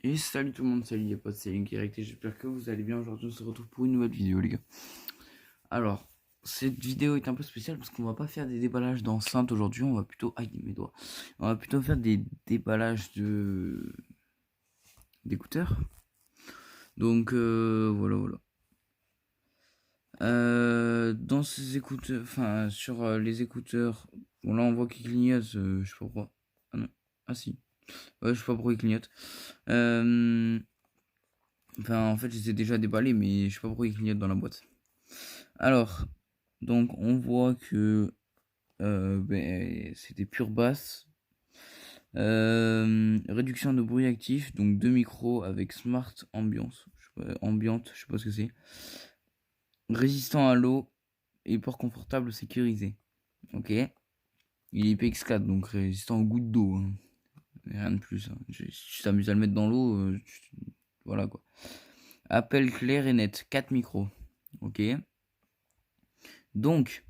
Et salut tout le monde, salut les potes, c'est Link Direct et j'espère que vous allez bien. Aujourd'hui on se retrouve pour une nouvelle vidéo les gars. Alors, cette vidéo est un peu spéciale parce qu'on va pas faire des déballages d'enceinte aujourd'hui, on va plutôt... Aïe mes doigts. On va plutôt faire des déballages d'écouteurs. Donc voilà. Dans ces écouteurs, enfin sur les écouteurs, bon là on voit qu'ils clignotent, je sais pas pourquoi. Ah non, ah si. Ouais, je sais pas pourquoi ils clignotent. Enfin, en fait, je les ai déjà déballés, mais je sais pas pourquoi ils clignotent dans la boîte. Alors, donc, on voit que c'est des pures basses. Réduction de bruit actif, donc 2 micros avec Smart Ambiance, ambiante, je sais pas ce que c'est. Résistant à l'eau et port confortable sécurisé. Ok. Il est IPX4, donc résistant aux gouttes d'eau. Hein. Rien de plus. Hein. Si tu t'amuses à le mettre dans l'eau, voilà quoi. Appel clair et net, 4 micros. Ok. Donc,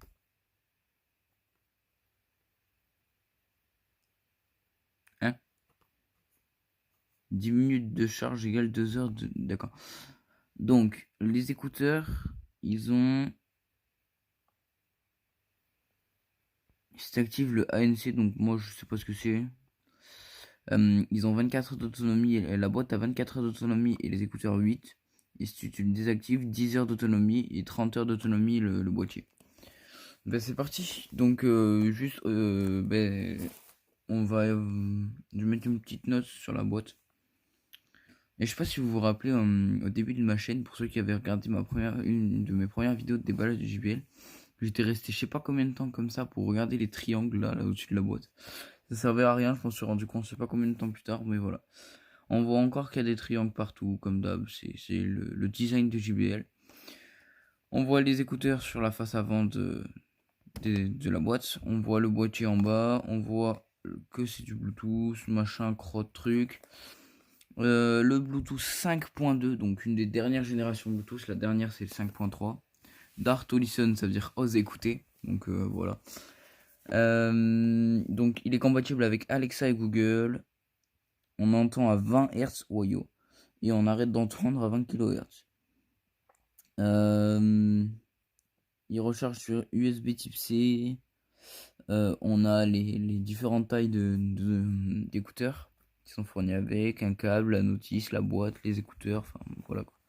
10 minutes de charge égale 2 heures de... D'accord. Donc, les écouteurs, ils ont... C'est active le ANC, donc moi je sais pas ce que c'est. Ils ont 24 heures d'autonomie, la boîte a 24 heures d'autonomie et les écouteurs 8. Et si tu le désactives, 10 heures d'autonomie et 30 heures d'autonomie le boîtier. Ben c'est parti. Donc juste, on va... je vais mettre une petite note sur la boîte. Et je sais pas si vous vous rappelez au début de ma chaîne, pour ceux qui avaient regardé une de mes premières vidéos de déballage de JBL, j'étais resté je sais pas combien de temps comme ça pour regarder les triangles là au-dessus de la boîte. Ça servait à rien, je m'en suis rendu compte je sais pas combien de temps plus tard, mais voilà. On voit encore qu'il y a des triangles partout, comme d'hab, c'est le design de JBL. On voit les écouteurs sur la face avant de la boîte, on voit le boîtier en bas, on voit que c'est du Bluetooth, machin, crotte, truc. Le Bluetooth 5.2, donc une des dernières générations Bluetooth, la dernière c'est le 5.3. Dart to listen, ça veut dire ose écouter, donc voilà. Donc il est compatible avec Alexa et Google. On entend à 20 Hz Wayo et on arrête d'entendre à 20 kHz. Il recharge sur USB type C. On a les différentes tailles d'écouteurs qui sont fournis avec un câble, la notice, la boîte, les écouteurs, enfin voilà quoi.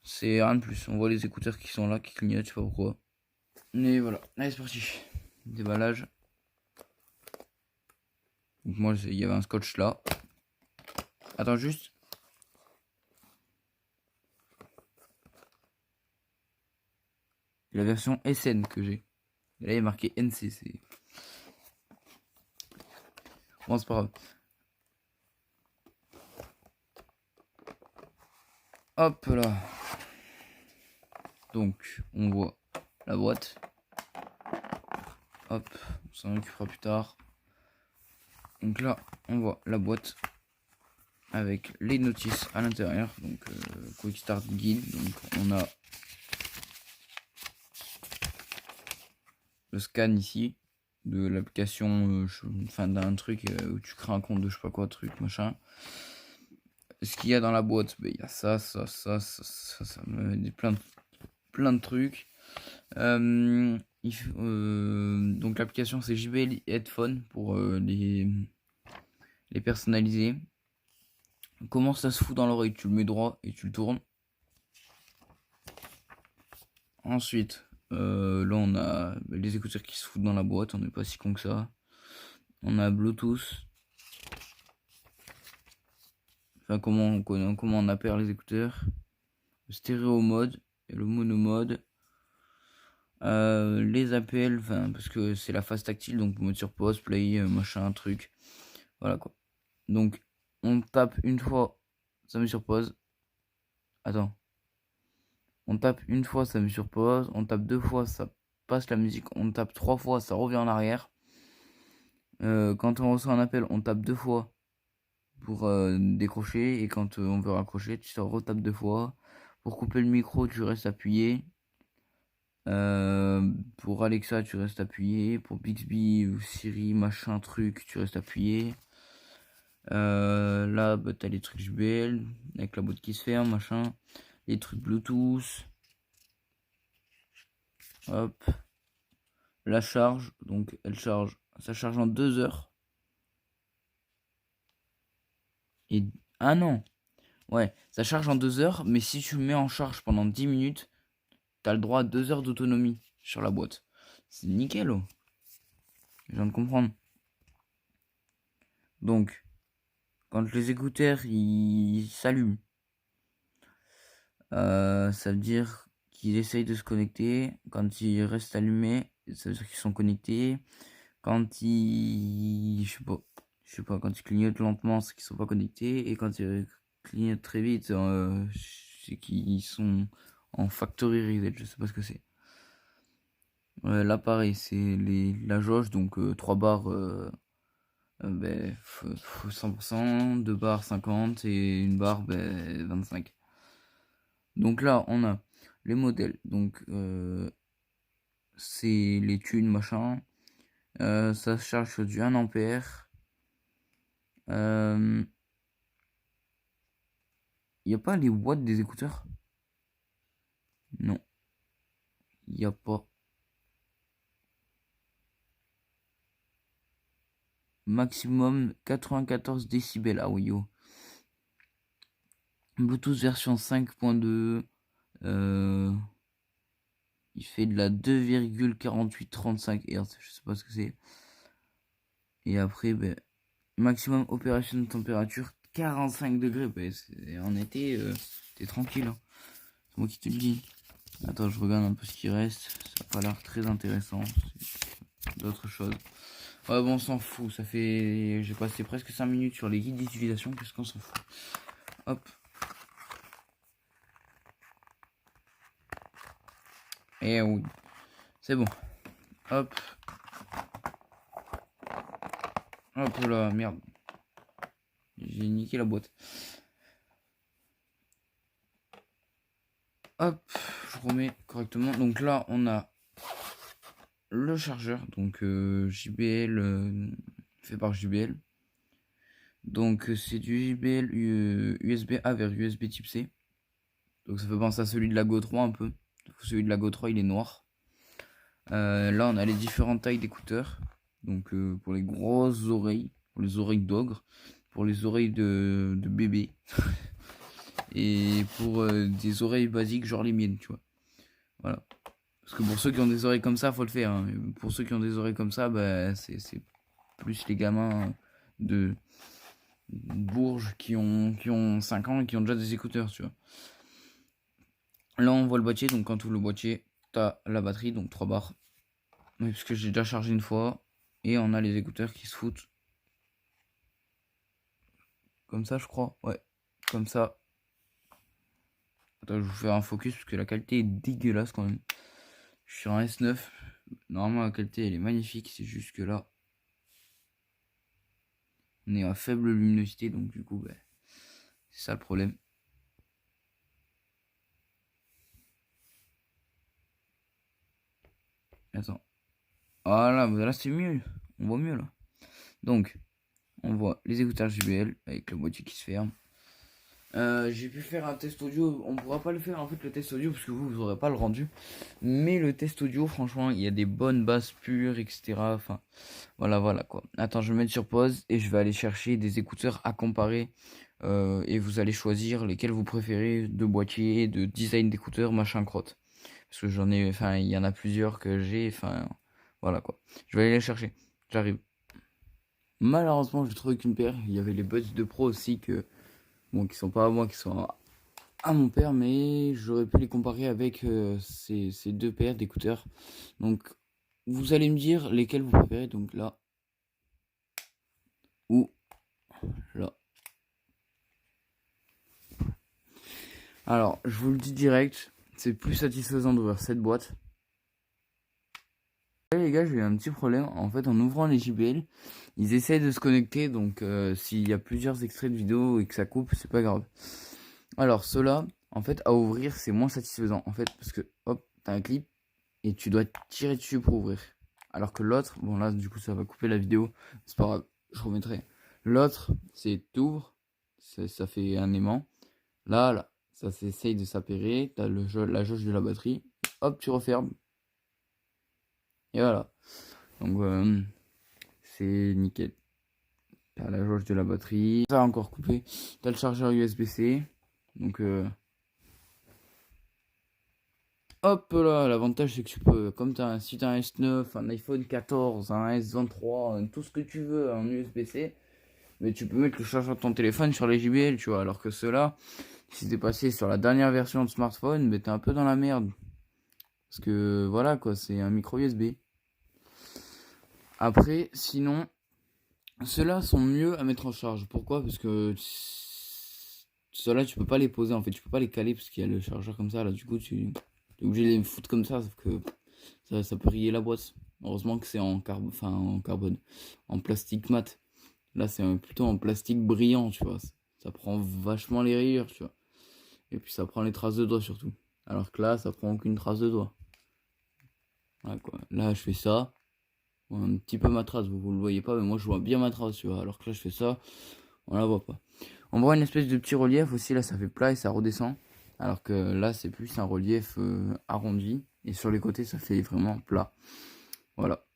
C'est rien de plus, on voit les écouteurs qui sont là, qui clignotent, je sais pas pourquoi. Mais voilà, allez c'est parti. Déballage. Donc moi il y avait un scotch là. Attends juste. La version SN que j'ai. Et là il est marqué NCC. Bon c'est pas grave. Hop là. Donc on voit la boîte. Hop, on s'en occupera plus tard. Donc là on voit la boîte avec les notices à l'intérieur. Donc Quick Start Guide. Donc on a le scan ici de l'application, enfin d'un truc où tu crées un compte de je sais pas quoi, truc machin. Ce qu'il y a dans la boîte, il y a ça, plein de trucs. Donc l'application c'est JBL Headphone pour les personnaliser. Comment ça se fout dans l'oreille? Tu le mets droit et tu le tournes. Ensuite, là on a les écouteurs qui se foutent dans la boîte, on n'est pas si con que ça. On a Bluetooth. Enfin comment on appelle les écouteurs. Le stéréo mode et le mono mode. Les appels, enfin parce que c'est la phase tactile, donc pour mettre sur pause, play, machin, truc. Voilà quoi. Donc on tape une fois, ça met sur pause. Attends. On tape une fois, ça met sur pause. On tape 2 fois, ça passe la musique. On tape 3 fois, ça revient en arrière. Quand on reçoit un appel, on tape 2 fois pour décrocher. Et quand on veut raccrocher, tu te retapes 2 fois. Pour couper le micro, tu restes appuyé. Pour Alexa, tu restes appuyé. Pour Bixby ou Siri, machin truc, tu restes appuyé. Là, bah, t'as les trucs JBL avec la boîte qui se ferme, machin. Les trucs Bluetooth. Hop. La charge, donc elle charge. Ça charge en 2 heures. Et. Ah non! Ouais, ça charge en 2 heures, mais si tu le mets en charge pendant 10 minutes, t'as le droit à 2 heures d'autonomie sur la boîte. C'est nickel, oh. Je viens de comprendre. Donc, quand les écouteurs ils s'allument, ça veut dire qu'ils essayent de se connecter. Quand ils restent allumés, ça veut dire qu'ils sont connectés. Quand ils. Je sais pas, quand ils clignotent lentement, c'est qu'ils sont pas connectés. Et quand ils clignotent très vite, c'est qu'ils sont en factory reset. Je sais pas ce que c'est. Là, pareil, c'est la jauge, donc 3 barres. 100%, 2 barres 50 et une barre 25. Donc là, on a les modèles. Donc, c'est les thunes, machin. Ça se charge sur du 1 ampère. Il n'y a pas les watts des écouteurs? Non, il n'y a pas. Maximum 94 décibels. Ah oui, yo. Bluetooth version 5.2. Il fait de la 2,4835 Hz. Je sais pas ce que c'est. Et après, maximum opération de température 45 degrés. En été, t'es tranquille, hein. C'est moi qui te le dis. Attends, je regarde un peu ce qui reste. Ça a pas l'air très intéressant. D'autres choses. Ouais, bon, on s'en fout. Ça fait. J'ai passé presque 5 minutes sur les guides d'utilisation. Qu'est-ce qu'on s'en fout? Hop. Et oui. C'est bon. Hop. Hop là, merde. J'ai niqué la boîte. Hop, je remets correctement. Donc là, on a le chargeur, donc JBL, fait par JBL. Donc c'est du JBL USB A vers USB type C. Donc ça fait penser à celui de la Go 3 un peu. Celui de la Go 3 il est noir. Là on a les différentes tailles d'écouteurs. Donc pour les grosses oreilles, pour les oreilles d'ogre, pour les oreilles de bébé. Et pour des oreilles basiques genre les miennes, tu vois. Voilà. Parce que pour ceux qui ont des oreilles comme ça, faut le faire, hein. Pour ceux qui ont des oreilles comme ça, bah, c'est plus les gamins de Bourges qui ont 5 ans et qui ont déjà des écouteurs, tu vois. Là, on voit le boîtier. Donc, quand tu ouvres le boîtier, t'as la batterie, donc 3 barres. Oui, parce que j'ai déjà chargé une fois. Et on a les écouteurs qui se foutent. Comme ça, je crois. Ouais, comme ça. Attends, je vais vous faire un focus parce que la qualité est dégueulasse quand même. Je suis sur un S9. Normalement, la qualité, elle est magnifique. C'est juste que là, on est à faible luminosité. Donc, du coup, c'est ça le problème. Attends. Voilà, mais là c'est mieux. On voit mieux là. Donc, on voit les écouteurs JBL avec le boîtier qui se ferme. J'ai pu faire un test audio. On pourra pas le faire en fait le test audio parce que vous aurez pas le rendu. Mais le test audio, franchement, il y a des bonnes basses pures, etc. Enfin, voilà quoi. Attends, je vais mettre sur pause et je vais aller chercher des écouteurs à comparer. Et vous allez choisir lesquels vous préférez de boîtier, de design d'écouteurs, machin crotte. Parce que enfin, il y en a plusieurs que j'ai, enfin, voilà quoi. Je vais aller les chercher. J'arrive. Malheureusement, je trouvais qu'une paire. Il y avait les Buds de Pro aussi bon, qui sont pas à moi, qui sont à mon père, mais j'aurais pu les comparer avec ces deux paires d'écouteurs. Donc, vous allez me dire lesquels vous préférez. Donc là ou là. Alors, je vous le dis direct, c'est plus satisfaisant d'ouvrir cette boîte. Les gars, j'ai eu un petit problème. En fait, en ouvrant les JBL, ils essayent de se connecter. Donc, s'il y a plusieurs extraits de vidéo et que ça coupe, c'est pas grave. Alors, ceux-là, en fait, à ouvrir, c'est moins satisfaisant. En fait, parce que, hop, t'as un clip et tu dois tirer dessus pour ouvrir. Alors que l'autre, bon là, du coup, ça va couper la vidéo. C'est pas grave, je remettrai. L'autre, c'est t'ouvres, ça fait un aimant. Là, ça s'essaye de s'appairer. T'as la jauge de la batterie. Hop, tu refermes. Et voilà. Donc, c'est nickel. T'as la jauge de la batterie. Ça a encore coupé. T'as le chargeur USB-C. Donc, hop là, l'avantage c'est que tu peux, comme si t'as un S9, un iPhone 14, un S23, tout ce que tu veux en USB-C, mais tu peux mettre le chargeur de ton téléphone sur les JBL, tu vois. Alors que ceux-là, si t'es passé sur la dernière version de smartphone, mais t'es un peu dans la merde. Parce que voilà quoi, c'est un micro USB. Après, sinon, ceux-là sont mieux à mettre en charge. Pourquoi? Parce que ceux-là, tu peux pas les poser en fait, tu peux pas les caler parce qu'il y a le chargeur comme ça. Là, du coup, tu es obligé de les foutre comme ça, sauf que ça peut rayer la boîte. Heureusement que c'est en carbone, en plastique mat. Là, c'est plutôt en plastique brillant, tu vois. Ça prend vachement les rayures, tu vois. Et puis ça prend les traces de doigts surtout. Alors que là, ça prend aucune trace de doigt. Voilà, quoi. Là, je fais ça. Un petit peu ma trace, vous le voyez pas, mais moi je vois bien ma trace, tu vois. Alors que là, je fais ça, on la voit pas. On voit une espèce de petit relief aussi, là, ça fait plat et ça redescend. Alors que là, c'est plus un relief arrondi. Et sur les côtés, ça fait vraiment plat. Voilà.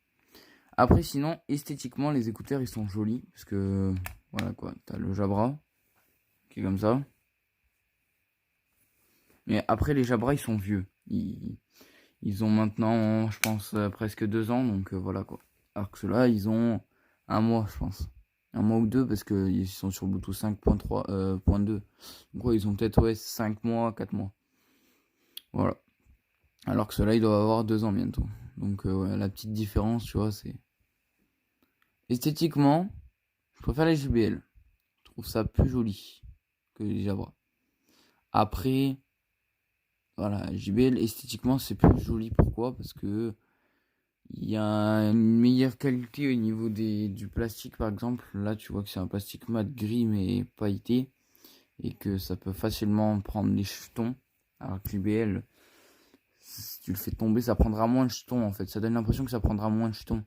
Après, sinon, esthétiquement, les écouteurs, ils sont jolis. Parce que, voilà quoi, t'as le Jabra, qui est comme ça. Mais après, les Jabra, ils sont vieux. Ils ont maintenant, je pense, presque 2 ans. Donc voilà quoi. Alors que ceux-là, ils ont un mois, je pense. Un mois ou deux, parce qu'ils sont sur Bluetooth 5.3, .2. Donc ouais, ils ont peut-être 5 mois, 4 mois. Voilà. Alors que ceux-là, ils doivent avoir 2 ans bientôt. Donc ouais, la petite différence, tu vois, c'est... Esthétiquement, je préfère les JBL. Je trouve ça plus joli que les Jabra. Après, voilà, JBL esthétiquement c'est plus joli. Pourquoi? Parce que il y a une meilleure qualité au niveau du plastique par exemple. Là tu vois que c'est un plastique mat gris mais pailleté et que ça peut facilement prendre les jetons. Alors que JBL, si tu le fais tomber, ça prendra moins de jetons en fait. Ça donne l'impression que ça prendra moins de jetons.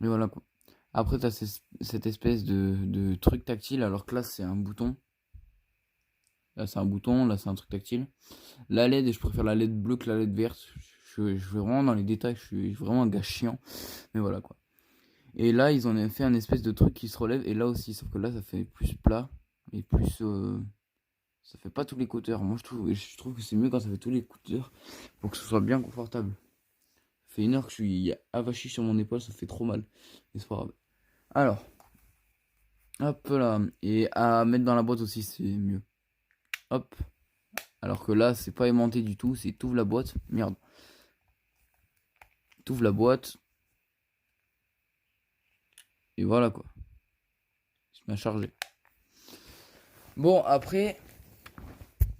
Mais voilà quoi. Après t'as cette espèce de truc tactile alors que là c'est un bouton. Là c'est un bouton, là c'est un truc tactile. La LED, je préfère la LED bleue que la LED verte. Je vais vraiment dans les détails, je suis vraiment un gars chiant. Mais voilà quoi. Et là, ils en ont fait un espèce de truc qui se relève. Et là aussi, sauf que là, ça fait plus plat. Et plus. Ça fait pas tous les écouteurs. Moi, je trouve que c'est mieux quand ça fait tous les écouteurs. Pour que ce soit bien confortable. Ça fait 1 heure que je suis avachi sur mon épaule, ça fait trop mal. Mais c'est pas grave. Alors. Hop là. Et à mettre dans la boîte aussi, c'est mieux. Hop. Alors que là, c'est pas aimanté du tout. C'est t'ouvres la boîte. Merde. T'ouvres la boîte. Et voilà quoi. C'est bien chargé. Bon, après,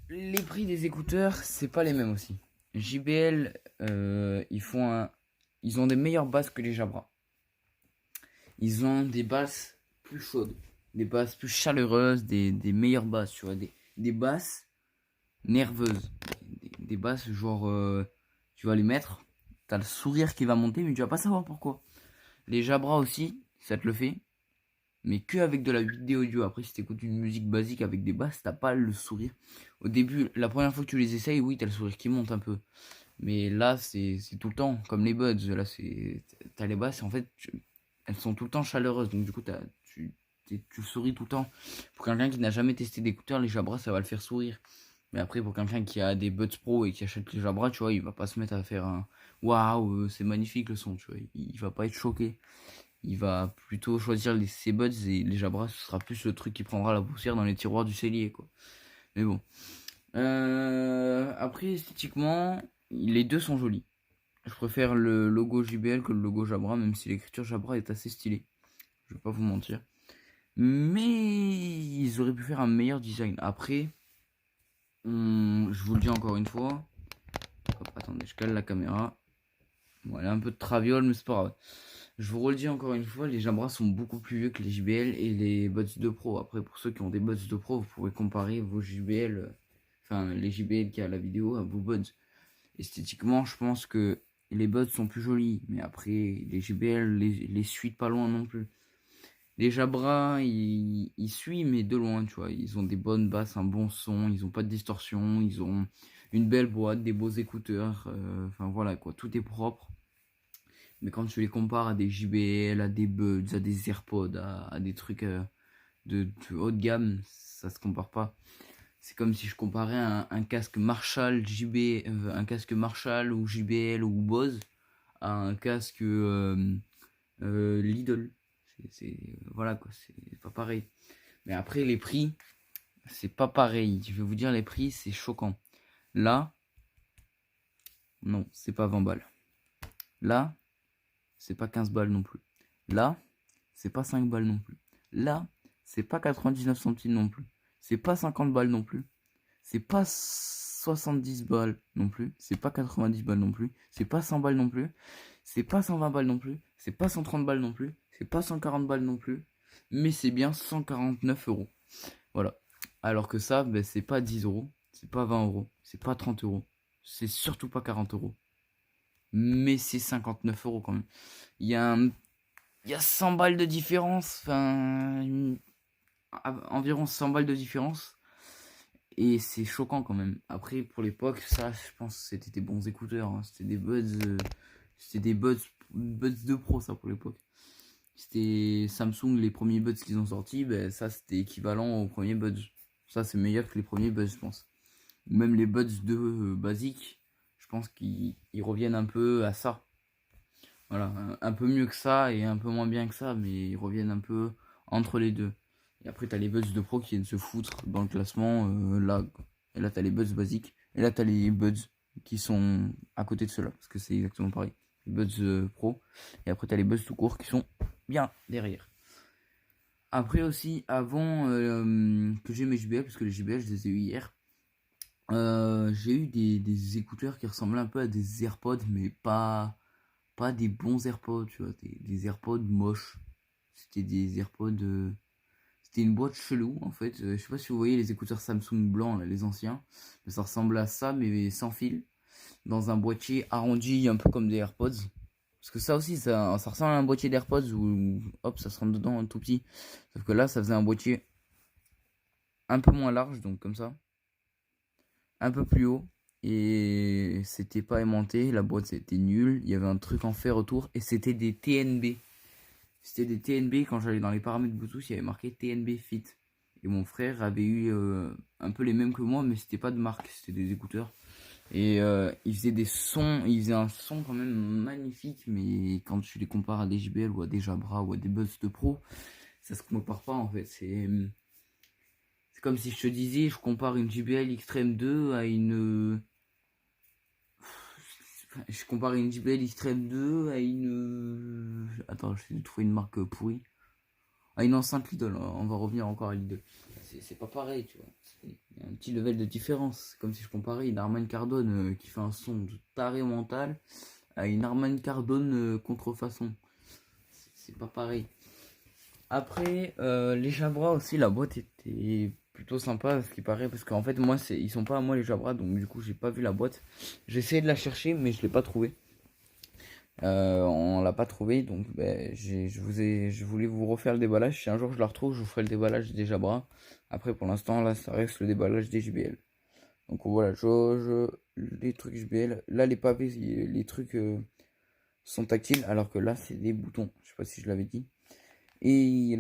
les prix des écouteurs, c'est pas les mêmes aussi. JBL, ils ont des meilleures basses que les Jabra. Ils ont des basses plus chaudes, des basses plus chaleureuses, des meilleures basses, tu vois, des basses nerveuses, des basses genre, tu vas les mettre, t'as le sourire qui va monter, mais tu vas pas savoir pourquoi. Les Jabra aussi, ça te le fait, mais que avec de la vidéo audio. Après, si t'écoutes une musique basique avec des basses, t'as pas le sourire. Au début, la première fois que tu les essayes, oui, t'as le sourire qui monte un peu. Mais là, c'est tout le temps, comme les buds. Là, t'as les basses, en fait, elles sont tout le temps chaleureuses. Donc, du coup, tu souris tout le temps. Pour quelqu'un qui n'a jamais testé d'écouteurs, les Jabra, ça va le faire sourire. Mais après, pour quelqu'un qui a des Buds Pro et qui achète les Jabra, tu vois, il va pas se mettre à faire un waouh, c'est magnifique le son, tu vois. Il va pas être choqué. Il va plutôt choisir ses buds et les Jabra, ce sera plus le truc qui prendra la poussière dans les tiroirs du cellier, quoi. Mais bon. Après, esthétiquement, les deux sont jolis. Je préfère le logo JBL que le logo Jabra, même si l'écriture Jabra est assez stylée. Je vais pas vous mentir. Mais ils auraient pu faire un meilleur design. Après, je vous le dis encore une fois. Hop, attendez, je cale la caméra. Bon, elle a un peu de traviole, mais c'est pas grave. Je vous redis encore une fois, les Jabra sont beaucoup plus vieux que les JBL et les Buds 2 Pro. Après, pour ceux qui ont des Buds 2 Pro, vous pouvez comparer vos JBL, enfin les JBL qui a la vidéo à vos Buds. Esthétiquement, je pense que les Buds sont plus jolis, mais après, les JBL les suivent pas loin non plus. Les Jabra, ils suivent, mais de loin, tu vois. Ils ont des bonnes basses, un bon son, ils ont pas de distorsion, ils ont une belle boîte, des beaux écouteurs. Enfin voilà quoi, tout est propre. Mais quand tu les compares à des JBL, à des Buds, à des AirPods, à des trucs de haut de gamme, ça se compare pas. C'est comme si je comparais un casque Marshall un casque Marshall ou JBL ou Bose à un casque Lidl. Voilà quoi, c'est pas pareil. Mais après les prix, c'est pas pareil. Je vais vous dire les prix, c'est choquant. Là, non, c'est pas 20 balles. Là, c'est pas 15 balles non plus. Là, c'est pas 5 balles non plus. Là, c'est pas 99 centimes non plus. C'est pas 50 balles non plus. C'est pas 70 balles non plus. C'est pas 90 balles non plus. C'est pas 100 balles non plus. C'est pas 120 balles non plus. C'est pas 130 balles non plus. C'est pas 140 balles non plus. Mais c'est bien 149 euros. Voilà. Alors que ça, ben, c'est pas 10 euros. C'est pas 20 euros. C'est pas 30 euros. C'est surtout pas 40 euros. Mais c'est 59 euros quand même. Il y a, il y a 100 balles de différence. Enfin, environ 100 balles de différence. Et c'est choquant quand même. Après, pour l'époque, ça, je pense que c'était des bons écouteurs. Hein. C'était des Buds de pro, ça, pour l'époque. C'était Samsung, les premiers Buds qu'ils ont sortis, ben, ça, c'était équivalent aux premiers Buds. Ça, c'est meilleur que les premiers Buds, je pense. Même les Buds 2 basiques, je pense qu'ils reviennent un peu à ça. Voilà, un peu mieux que ça et un peu moins bien que ça, mais ils reviennent un peu entre les deux. Et après, t'as les Buds de Pro qui viennent se foutre dans le classement là. Et là, t'as les Buds basiques. Et là, t'as les Buds qui sont à côté de ceux-là, parce que c'est exactement pareil. Les Buds Pro. Et après, t'as les Buds tout court qui sont bien derrière. Après aussi, avant que j'ai mes JBL, parce que les JBL, je les ai eu hier, j'ai eu des écouteurs qui ressemblaient un peu à des AirPods, mais pas des bons AirPods, tu vois, des AirPods moches. C'était des AirPods. C'était une boîte chelou en fait. Je sais pas si vous voyez les écouteurs Samsung blancs, là, les anciens. Mais ça ressemble à ça, mais sans fil. Dans un boîtier arrondi, un peu comme des AirPods. Parce que ça aussi, ça ressemble à un boîtier d'AirPods où hop, ça se rentre dedans un tout petit. Sauf que là, ça faisait un boîtier un peu moins large, donc comme ça. Un peu plus haut. Et c'était pas aimanté. La boîte, c'était nul. Il y avait un truc en fer autour. Et c'était des TNB. C'était des TNB, quand j'allais dans les paramètres Bluetooth, il y avait marqué TNB Fit. Et mon frère avait eu un peu les mêmes que moi, mais c'était pas de marque, c'était des écouteurs. Et il faisait des sons, il faisait un son quand même magnifique, mais quand tu les compares à des JBL ou à des Jabra ou à des Buds de Pro, ça se compare pas en fait. C'est comme si je te disais, je compare une JBL Extreme 2 à une. Je compare une JBL Extreme 2 à une. Attends, je vais trouver une marque pourrie. À une enceinte Lidl, on va revenir encore à Lidl. C'est pas pareil, tu vois. Il y a un petit level de différence. C'est comme si je comparais une Harman Kardon qui fait un son de taré mental à une Harman Kardon contrefaçon. C'est pas pareil. Après, les Jabra aussi, la boîte était plutôt sympa, ce qui paraît, parce qu'en fait, moi, ils sont pas à moi les Jabra, donc du coup, j'ai pas vu la boîte. J'ai essayé de la chercher, mais je l'ai pas trouvée. On l'a pas trouvé, donc ben, je voulais vous refaire le déballage. Si un jour je la retrouve, je vous ferai le déballage des Jabra. Après, pour l'instant, là, ça reste le déballage des JBL. Donc voilà, les trucs JBL. Là, les pavés, les trucs sont tactiles, alors que là, c'est des boutons. Je sais pas si je l'avais dit. Et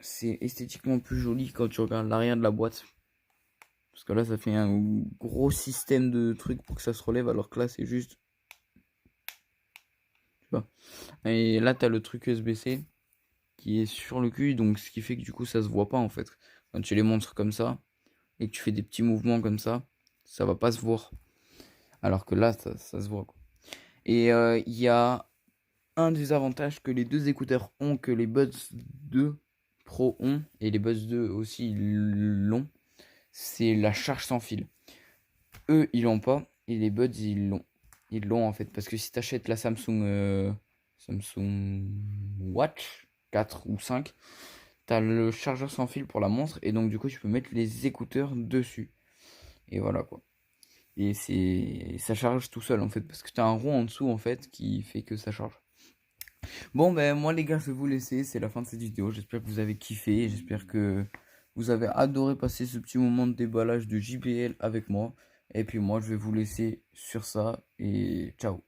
c'est esthétiquement plus joli quand tu regardes l'arrière de la boîte. Parce que là, ça fait un gros système de trucs pour que ça se relève, alors que là, c'est juste. Tu vois. Et là, t'as le truc USB-C qui est sur le cul, donc ce qui fait que du coup, ça se voit pas en fait. Quand tu les montres comme ça et que tu fais des petits mouvements comme ça va pas se voir. Alors que là, ça se voit, quoi. Et il y a un des avantages que les deux écouteurs ont, que les Buds 2 Pro ont, et les Buds 2 aussi l'ont, c'est la charge sans fil. Eux, ils l'ont pas, et les Buds, ils l'ont. Ils l'ont en fait, parce que si tu achètes la Samsung Watch 4 ou 5, tu as le chargeur sans fil pour la montre, et donc du coup, tu peux mettre les écouteurs dessus. Et voilà quoi. Et ça charge tout seul en fait, parce que tu as un rond en dessous en fait qui fait que ça charge. Bon, ben moi les gars, je vais vous laisser. C'est la fin de cette vidéo. J'espère que vous avez kiffé. J'espère que vous avez adoré passer ce petit moment de déballage de JBL avec moi. Et puis moi, je vais vous laisser sur ça. Et ciao.